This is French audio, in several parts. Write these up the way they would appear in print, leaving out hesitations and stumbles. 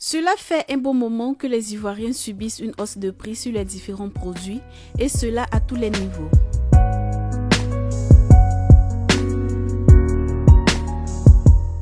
Cela fait un bon moment que les Ivoiriens subissent une hausse de prix sur les différents produits, et cela à tous les niveaux.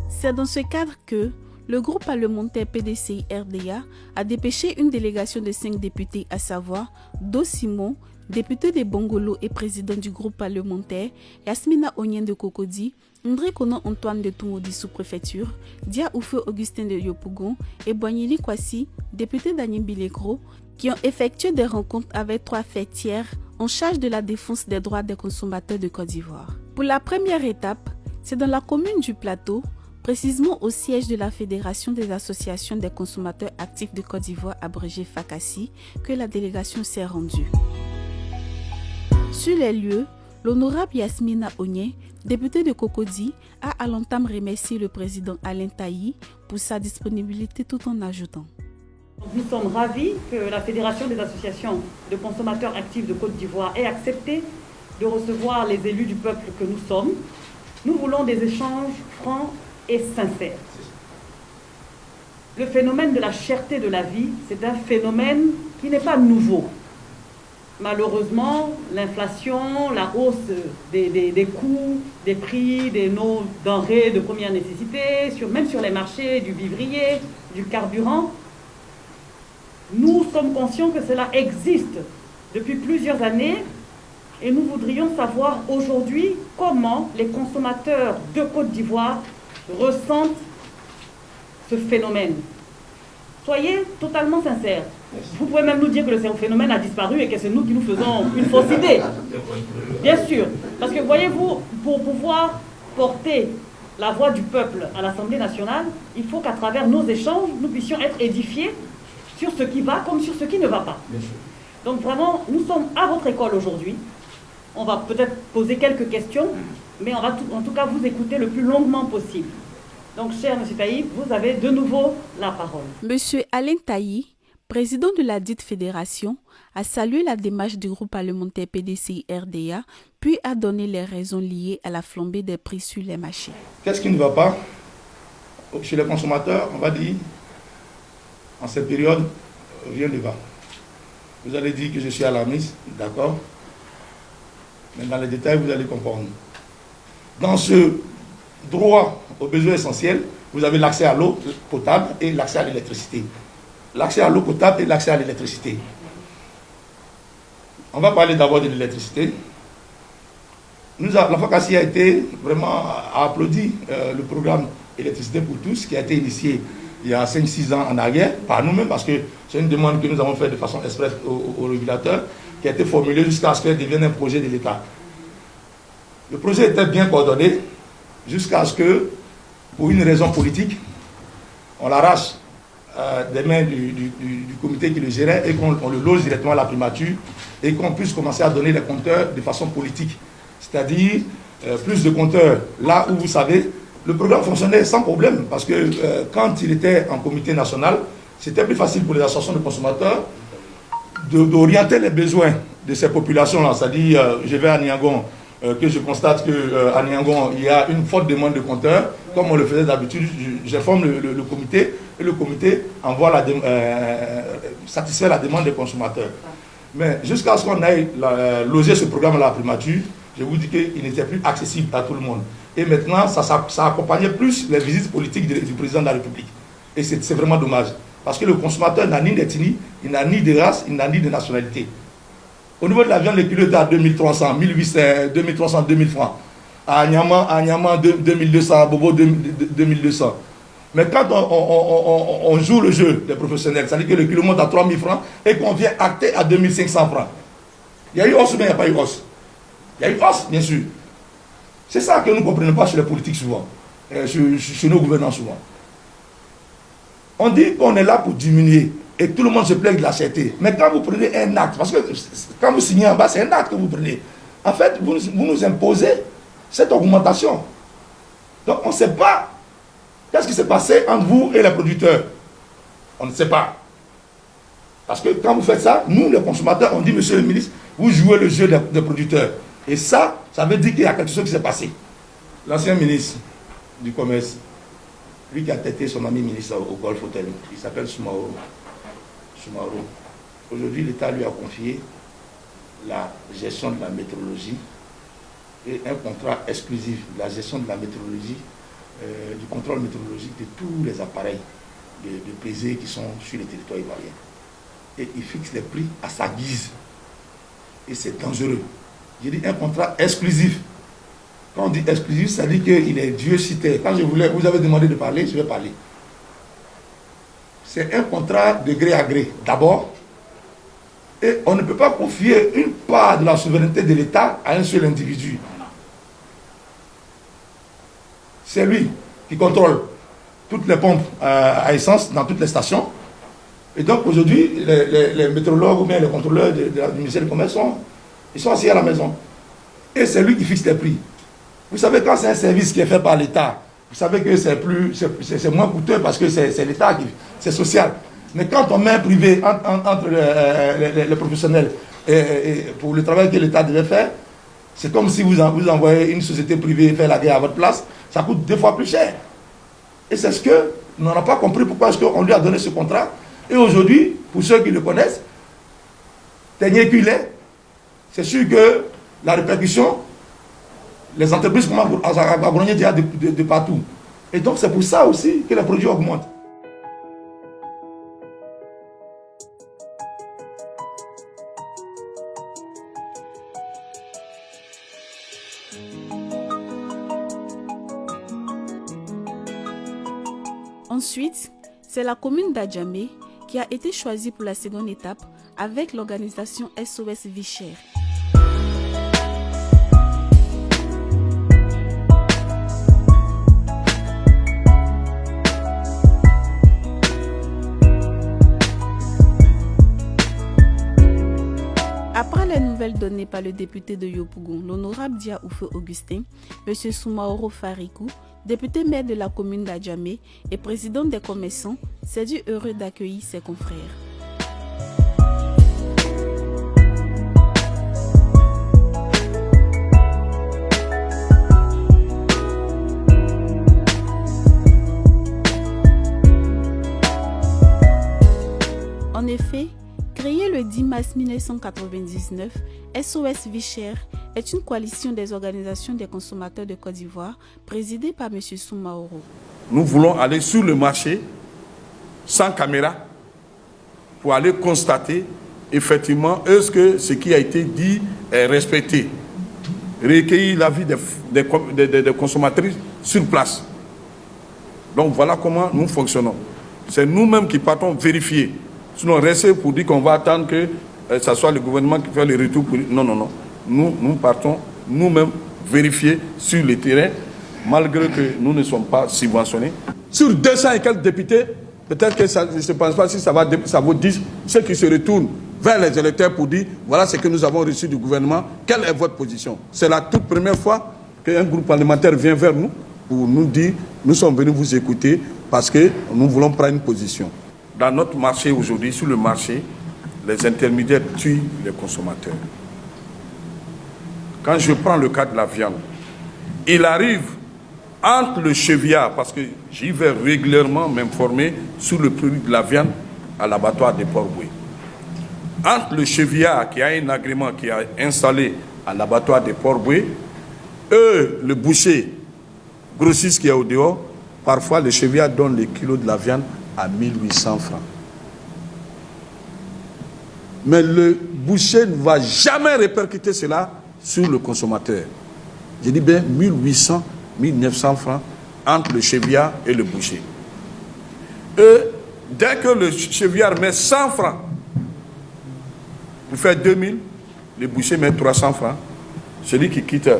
C'est dans ce cadre que le groupe parlementaire PDCI-RDA a dépêché une délégation de 5 députés, à savoir Do Simon, député de Bongolo et président du groupe parlementaire, Yasmina Onyen de Cocody, André Konan Antoine de Tumodi sous-préfecture, Dia Oufeu Augustin de Yopougon et Boignili Kwasi, député d'Anyimbi Lekro, qui ont effectué des rencontres avec 3 fêtières en charge de la défense des droits des consommateurs de Côte d'Ivoire. Pour la première étape, c'est dans la commune du Plateau, précisément au siège de la Fédération des associations des consommateurs actifs de Côte d'Ivoire, abrégé FACASI, que la délégation s'est rendue. Sur les lieux, l'honorable Yasmina Onyen, députée de Cocody, a à l'entame remercié le président Alain Tailly pour sa disponibilité tout en ajoutant. Nous sommes ravis que la Fédération des associations de consommateurs actifs de Côte d'Ivoire ait accepté de recevoir les élus du peuple que nous sommes. Nous voulons des échanges francs et sincères. Le phénomène de la cherté de la vie, c'est un phénomène qui n'est pas nouveau. Malheureusement, l'inflation, la hausse des coûts, des prix, de nos denrées de première nécessité, même sur les marchés du vivrier, du carburant, nous sommes conscients que cela existe depuis plusieurs années et nous voudrions savoir aujourd'hui comment les consommateurs de Côte d'Ivoire ressentent ce phénomène. Soyez totalement sincères. Vous pouvez même nous dire que le phénomène a disparu et que c'est nous qui nous faisons une fausse idée. Bien sûr. Parce que voyez-vous, pour pouvoir porter la voix du peuple à l'Assemblée nationale, il faut qu'à travers nos échanges, nous puissions être édifiés sur ce qui va comme sur ce qui ne va pas. Donc vraiment, nous sommes à votre école aujourd'hui. On va peut-être poser quelques questions, mais on va en tout cas vous écouter le plus longuement possible. Donc, cher M. Tailly, vous avez de nouveau la parole. M. Alain Tailly, président de la dite fédération, a salué la démarche du groupe parlementaire PDCI-RDA, puis a donné les raisons liées à la flambée des prix sur les marchés. Qu'est-ce qui ne va pas chez les consommateurs? On va dire, en cette période, rien ne va. Vous allez dire que je suis alarmiste, d'accord, mais dans les détails, vous allez comprendre. Dans ce droit aux besoins essentiels, vous avez l'accès à l'eau potable et l'accès à l'électricité. L'accès à l'eau potable et l'accès à l'électricité. On va parler d'abord de l'électricité. La FACASI a été vraiment applaudi le programme Électricité pour tous qui a été initié il y a 5-6 ans en arrière, par nous-mêmes, parce que c'est une demande que nous avons faite de façon expresse au régulateur, qui a été formulée jusqu'à ce qu'elle devienne un projet de l'État. Le projet était bien coordonné, jusqu'à ce que, pour une raison politique, on l'arrache des mains du comité qui le gérait et qu'on le loge directement à la primature et qu'on puisse commencer à donner les compteurs de façon politique. C'est-à-dire, plus de compteurs là où vous savez, le programme fonctionnait sans problème parce que quand il était en comité national, c'était plus facile pour les associations de consommateurs d'orienter les besoins de ces populations-là. C'est-à-dire, je vais à Niangon, que je constate qu'à Niangon, il y a une forte demande de compteurs, comme on le faisait d'habitude, j'informe le comité, et le comité satisfait la demande des consommateurs. Mais jusqu'à ce qu'on aille loger ce programme à la primature, je vous dis qu'il n'était plus accessible à tout le monde. Et maintenant, ça accompagnait plus les visites politiques du président de la République. Et c'est vraiment dommage. Parce que le consommateur n'a ni d'ethnie, il n'a ni de race, il n'a ni de nationalité. Au niveau de la viande, le kilo était à 2300, 1800, 2300, 2000 francs. À Nyama, 2200, à Bobo, 2200. Mais quand on joue le jeu des professionnels, c'est-à-dire que le kilo monte à 3000 francs et qu'on vient acter à 2500 francs. Il y a eu hausse, mais il n'y a pas eu hausse. Il y a eu hausse, bien sûr. C'est ça que nous ne comprenons pas chez les politiques souvent, chez nos gouvernants souvent. On dit qu'on est là pour diminuer et tout le monde se plaint de la cherté. Mais quand vous prenez un acte, parce que quand vous signez en bas, c'est un acte que vous prenez. En fait, vous nous imposez cette augmentation. Donc on ne sait pas qu'est-ce qui s'est passé entre vous et les producteurs. On ne sait pas. Parce que quand vous faites ça, nous les consommateurs, on dit, monsieur le ministre, vous jouez le jeu des producteurs. Et ça veut dire qu'il y a quelque chose qui s'est passé. L'ancien ministre du Commerce, lui qui a têté son ami ministre au Golf Hotel, il s'appelle Soumaoro. Aujourd'hui, l'État lui a confié la gestion de la météorologie et un contrat exclusif de la gestion de la météorologie, du contrôle météorologique de tous les appareils de pesée qui sont sur le territoire ivoirien. Et il fixe les prix à sa guise. Et c'est dangereux. J'ai dit un contrat exclusif. Quand on dit exclusif, ça dit qu'il est Dieu cité. Quand vous avez demandé de parler, je vais parler. C'est un contrat de gré à gré, d'abord. Et on ne peut pas confier une part de la souveraineté de l'État à un seul individu. C'est lui qui contrôle toutes les pompes à essence dans toutes les stations. Et donc aujourd'hui, les météorologues ou bien les contrôleurs du ministère du Commerce ils sont assis à la maison. Et c'est lui qui fixe les prix. Vous savez, quand c'est un service qui est fait par l'État, vous savez que c'est moins coûteux parce que c'est l'État qui c'est social. Mais quand on met un privé entre les professionnels et pour le travail que l'État devait faire, c'est comme si vous envoyez une société privée faire la guerre à votre place, ça coûte 2 fois plus cher. Et c'est ce que nous n'avons pas compris pourquoi est-ce qu'on lui a donné ce contrat. Et aujourd'hui, pour ceux qui le connaissent, c'est sûr que la répercussion, les entreprises commencent à grogner déjà de partout. Et donc c'est pour ça aussi que les produits augmentent. Ensuite, c'est la commune d'Adjamé qui a été choisie pour la seconde étape avec l'organisation SOS Vie Chère. Après les nouvelles données par le député de Yopougon, l'honorable Dia Oufeu Augustin, M. Soumaoro Farikou, député maire de la commune d'Adjamé et président des commerçants, s'est dit heureux d'accueillir ses confrères. En effet, créé le 10 mars 1999, SOS Vie Chère est une coalition des organisations des consommateurs de Côte d'Ivoire présidée par M. Soumaoro. Nous voulons aller sur le marché sans caméra pour aller constater effectivement est-ce que ce qui a été dit est respecté. Recueillir l'avis des consommatrices sur place. Donc voilà comment nous fonctionnons. C'est nous-mêmes qui partons vérifier. Sinon, rester pour dire qu'on va attendre que ce soit le gouvernement qui fait le retour. Non, non, non. Nous partons nous-mêmes vérifier sur le terrain, malgré que nous ne sommes pas subventionnés. Sur 200 et quelques députés, peut-être que ça, je ne pense pas si ça vaut 10, ceux qui se retournent vers les électeurs pour dire voilà ce que nous avons reçu du gouvernement, quelle est votre position? C'est la toute première fois qu'un groupe parlementaire vient vers nous pour nous dire nous sommes venus vous écouter parce que nous voulons prendre une position. Dans notre marché aujourd'hui, sur le marché, les intermédiaires tuent les consommateurs. Quand je prends le cas de la viande, il arrive entre le chevillard, parce que j'y vais régulièrement m'informer sur le prix de la viande à l'abattoir de Port-Boué. Entre le chevillard qui a un agrément qui a installé à l'abattoir de Port-Boué, le boucher grossiste qui est au dehors, parfois le chevillard donne les kilos de la viande à 1800 francs. Mais le boucher ne va jamais répercuter cela sur le consommateur. Je dis bien 1800, 1900 francs entre le chevillard et le boucher. Et dès que le chevillard met 100 francs pour faire 2000, le boucher met 300 francs. Celui qui quitte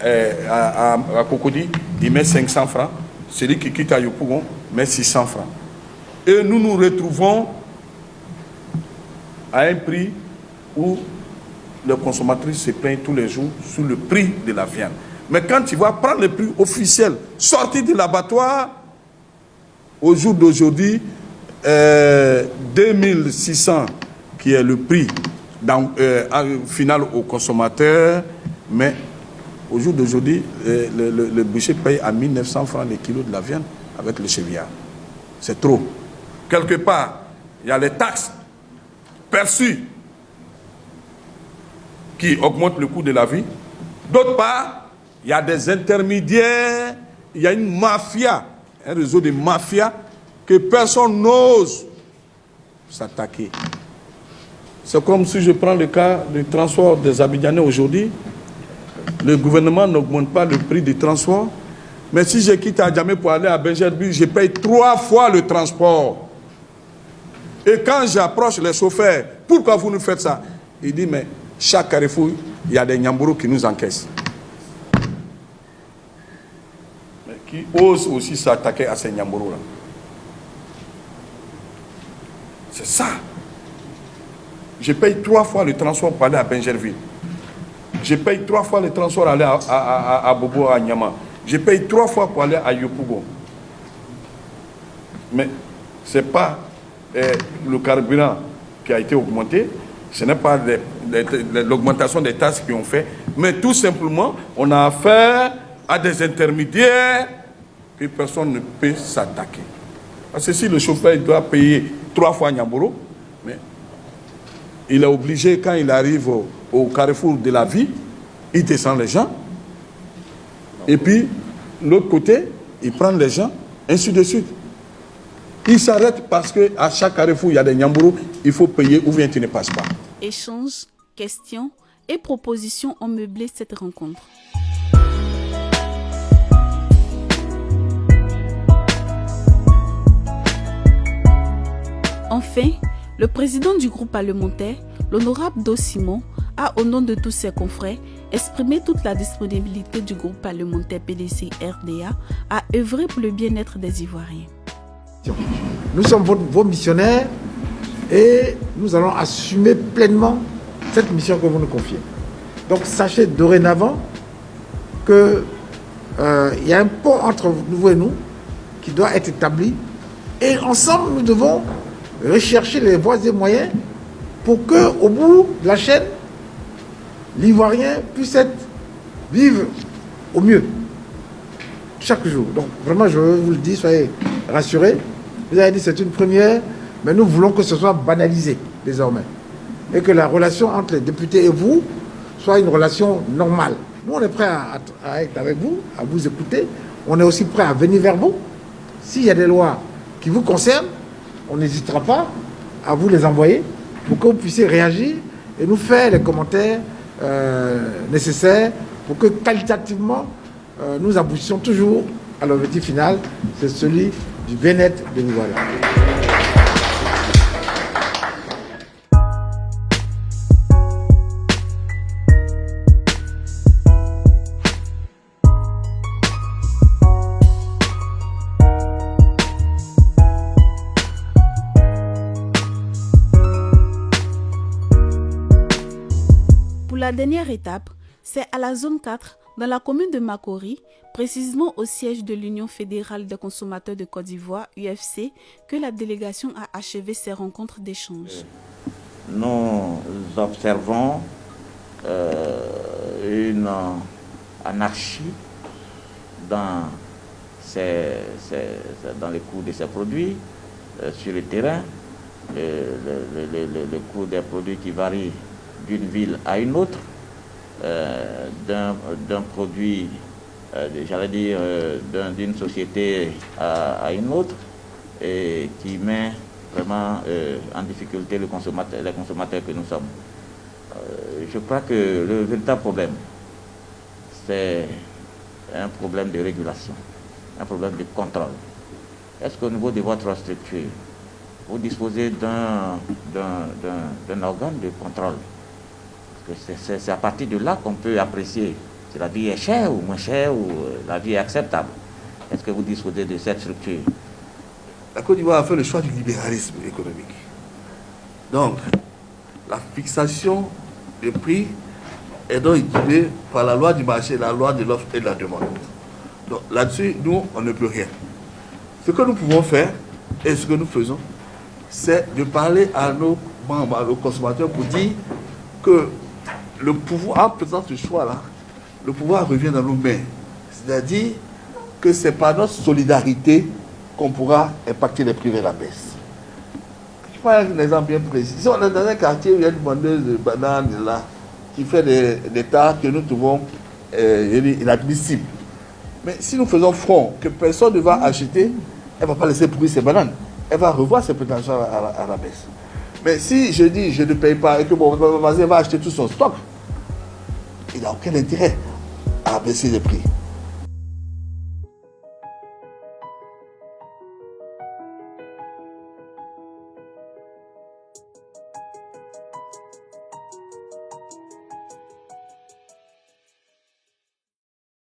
à Cocody, il met 500 francs. Celui qui quitte à Yopougon met 600 francs. Et nous nous retrouvons à un prix où les consommatrices se plaignent tous les jours sur le prix de la viande. Mais quand tu vas prendre le prix officiel, sorti de l'abattoir, au jour d'aujourd'hui, 2600 qui est le prix final au consommateur, mais au jour d'aujourd'hui, le boucher paye à 1900 francs le kilo de la viande. avec le chevillard. C'est trop. Quelque part, il y a les taxes perçues qui augmentent le coût de la vie. D'autre part, il y a des intermédiaires, il y a une mafia, un réseau de mafia que personne n'ose s'attaquer. C'est comme si je prends le cas du transport des Abidjanais aujourd'hui. Le gouvernement n'augmente pas le prix du transport. Mais si je quitte Adjamé pour aller à Benjerbi, je paye 3 fois le transport. Et quand j'approche les chauffeurs, pourquoi vous nous faites ça? Il dit, mais chaque carrefour, il y a des Nyambourous qui nous encaissent. Mais qui osent aussi s'attaquer à ces Nyambourous-là. C'est ça. Je paye 3 fois le transport pour aller à Benjerville. Je paye 3 fois le transport pour aller à Bobo, à Nyama. Je paye 3 fois pour aller à Yopougon. Mais ce n'est pas le carburant qui a été augmenté, ce n'est pas l'augmentation des taxes qui ont fait, mais tout simplement, on a affaire à des intermédiaires que personne ne peut s'attaquer. Parce que si le chauffeur doit payer 3 fois Nyamboro, mais il est obligé, quand il arrive au carrefour de la vie, il descend les gens. Et puis, l'autre côté, il prend les gens, ainsi de suite. Il s'arrête parce qu'à chaque carrefour, il y a des Nyamboro, il faut payer ou bien tu ne passes pas. Échanges, questions et propositions ont meublé cette rencontre. Enfin, le président du groupe parlementaire, l'honorable Do Simon, a, au nom de tous ses confrères, exprimé toute la disponibilité du groupe parlementaire PDC-RDA à œuvrer pour le bien-être des Ivoiriens. Nous sommes vos missionnaires et nous allons assumer pleinement cette mission que vous nous confiez. Donc sachez dorénavant qu'il y a un pont entre vous et nous qui doit être établi et ensemble nous devons rechercher les voies et moyens pour qu'au bout de la chaîne, l'Ivoirien puisse vivre au mieux chaque jour. Donc vraiment, je vous le dis, soyez rassurés. Vous avez dit c'est une première, mais nous voulons que ce soit banalisé désormais. Et que la relation entre les députés et vous soit une relation normale. Nous, on est prêts à être avec vous, à vous écouter. On est aussi prêts à venir vers vous. S'il y a des lois qui vous concernent, on n'hésitera pas à vous les envoyer pour que vous puissiez réagir et nous faire les commentaires nécessaires pour que qualitativement nous aboutissions toujours à l'objectif final, c'est celui du bien-être de l'Ivoirien. Pour la dernière étape, c'est à la zone 4, dans la commune de Makori, précisément au siège de l'Union fédérale des consommateurs de Côte d'Ivoire, UFC, que la délégation a achevé ses rencontres d'échange. Nous observons une anarchie dans les coûts de ces produits sur le terrain, le coût des produits qui varie d'une ville à une autre, d'un produit, j'allais dire, d'une société à une autre, et qui met vraiment en difficulté les consommateurs que nous sommes. Je crois que le véritable problème, c'est un problème de régulation, un problème de contrôle. Est-ce qu'au niveau de votre structure, vous disposez d'un organe de contrôle? C'est à partir de là qu'on peut apprécier si la vie est chère ou moins chère ou la vie est acceptable. Est-ce que vous disposez de cette structure? La Côte d'Ivoire a fait le choix du libéralisme économique. Donc, la fixation des prix est donc guidée par la loi du marché, la loi de l'offre et de la demande. Donc là-dessus, nous, on ne peut rien. Ce que nous pouvons faire, et ce que nous faisons, c'est de parler à nos membres, à nos consommateurs pour dire que le pouvoir, en faisant ce choix-là, le pouvoir revient dans nos mains. C'est-à-dire que c'est par notre solidarité qu'on pourra impacter les prix vers la baisse. Je prends un exemple bien précis. Si on est dans un quartier où il y a une vendeuse de bananes là, qui fait des tas que nous trouvons inadmissibles. Mais si nous faisons front, que personne ne va acheter, elle ne va pas laisser pourrir ses bananes. Elle va revoir ses prétentions à la baisse. Mais si je dis je ne paye pas et que mon voisin va acheter tout son stock, il n'a aucun intérêt à baisser les prix.